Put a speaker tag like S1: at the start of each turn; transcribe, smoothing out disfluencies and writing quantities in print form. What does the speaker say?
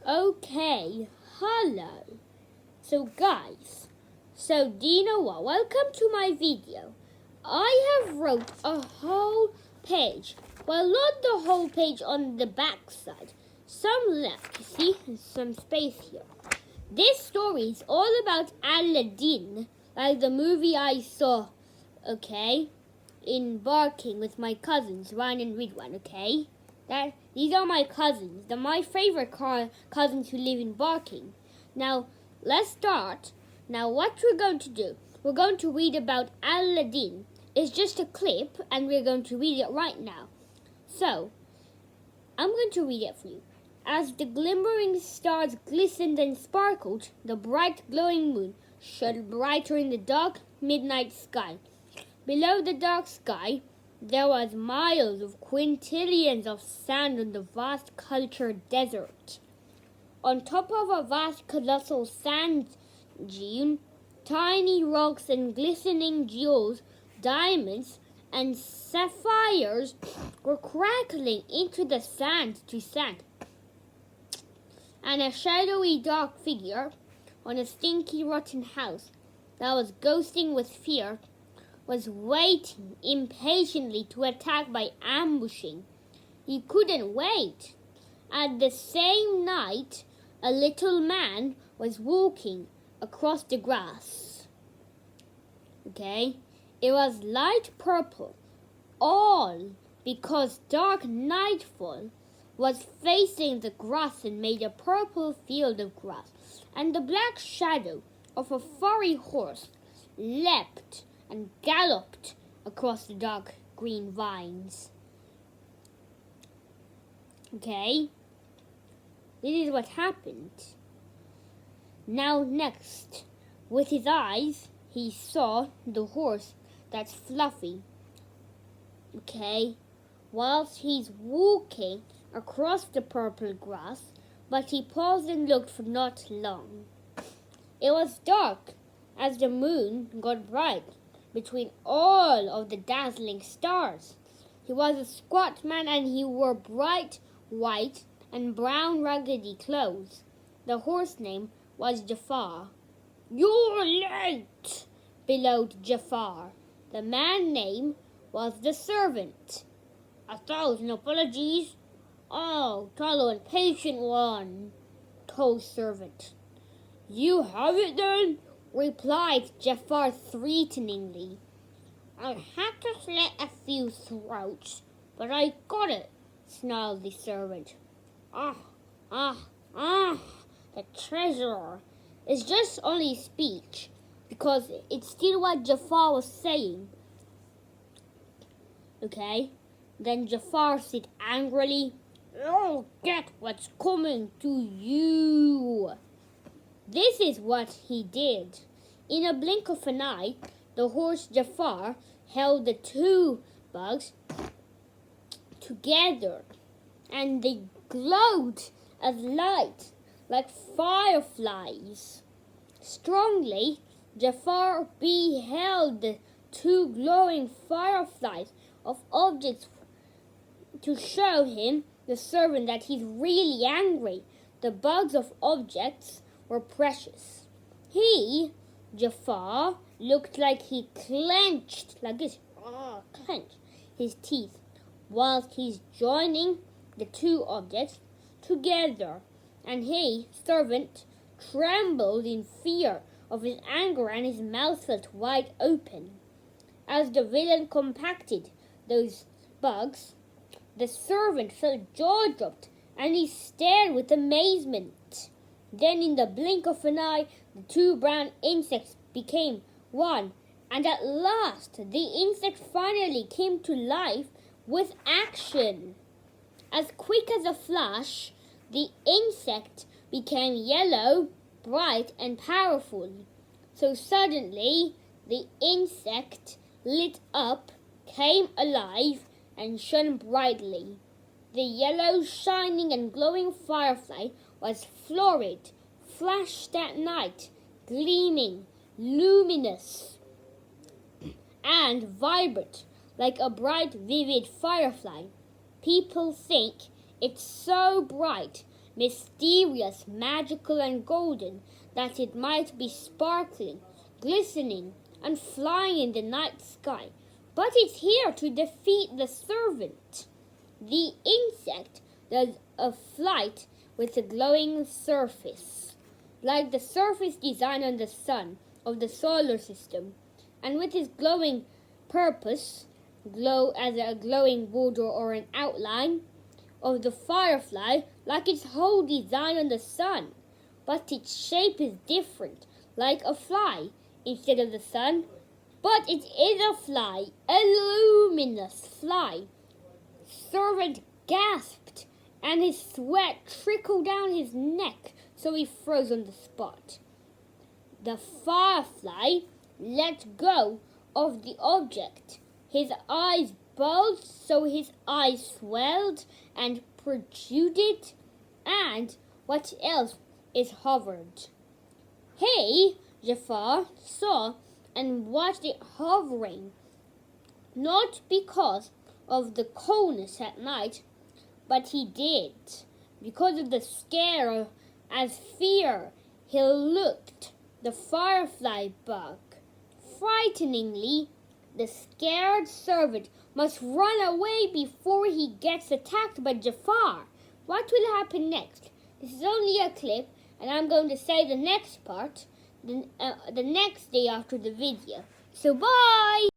S1: Okay, hello. So guys, do you know what? Welcome to my video. I have wrote a whole page. Well, not the whole page on the back side. Some left, you see? There's some space here. This story is all about Aladdin, like the movie I saw, okay? In Barking with my cousins, Ryan and Ridwan, okay? These are my cousins. They're my favorite cousins who live in Barking. Now, let's start. Now, what we're going to do, we're going to read about Aladdin. It's just a clip, and we're going to read it right now. So, I'm going to read it for you. As the glimmering stars glistened and sparkled, the bright glowing moon shone brighter in the dark midnight sky. Below the dark sky, there was miles of quintillions of sand on the vast cultured desert. On top of a vast colossal sand dune, tiny rocks and glistening jewels, diamonds and sapphires were crackling into the sand to sand. And a shadowy dark figure on a stinky rotten house that was ghosting with fear was waiting impatiently to attack by ambushing. He couldn't wait. At the same night, a little man was walking across the grass. Okay? It was light purple, all because dark nightfall was facing the grass and made a purple field of grass, and the black shadow of a furry horse leapt and galloped across the dark green vines. Okay, this is what happened. Now next, with his eyes, he saw the horse that's fluffy. Okay, whilst he's walking across the purple grass, but he paused and looked for not long. It was dark as the moon got bright between all of the dazzling stars. He was a squat man and he wore bright white and brown raggedy clothes. The horse name was Jafar. "You're late," bellowed Jafar. The man's name was the servant. "1,000 apologies." "Oh, tall and patient one," told servant. "You have it then?" replied Jafar threateningly. "I had to slit a few throats, but I got it," snarled the servant. Ah, the treasurer. It's just only speech, because it's still what Jafar was saying. Okay, then Jafar said angrily, "You'll get what's coming to you." This is what he did. In a blink of an eye, the horse Jafar held the two bugs together, and they glowed as light like fireflies. Strongly, Jafar beheld the two glowing fireflies of objects to show him, the servant, that he's really angry. The bugs of objects were precious. He, Jafar, looked like he clenched, like this, clenched his teeth, whilst he's joining the two objects together. And he, servant, trembled in fear of his anger and his mouth felt wide open. As the villain compacted those bugs, the servant felt jaw-dropped and he stared with amazement. Then in the blink of an eye, the two brown insects became one, and at last the insect finally came to life with action. As quick as a flash, the insect became yellow, bright and powerful. So suddenly, the insect lit up, came alive and shone brightly. The yellow, shining and glowing firefly was florid, flashed that night, gleaming, luminous, and vibrant like a bright, vivid firefly. People think it's so bright mysterious, magical and golden, that it might be sparkling, glistening and flying in the night sky. But it's here to defeat the servant. The insect does a flight with a glowing surface, like the surface design on the sun of the solar system, and with its glowing purpose, glow as a glowing border or an outline of the firefly, like its whole design on the sun. But its shape is different, like a fly instead of the sun. But it is a fly, a luminous fly. Servant gasped, and his sweat trickled down his neck, so he froze on the spot. The firefly let go of the object. His eyes bulged, so his eyes swelled and protruded, and what else is hovered. He, Jafar, saw and watched it hovering, not because of the coldness at night, but he did, because of the scare as fear. He looked the firefly bug. Frighteningly, the scared servant must run away before he gets attacked by Jafar. What will happen next? This is only a clip, and I'm going to say the next part the next day after the video. So bye!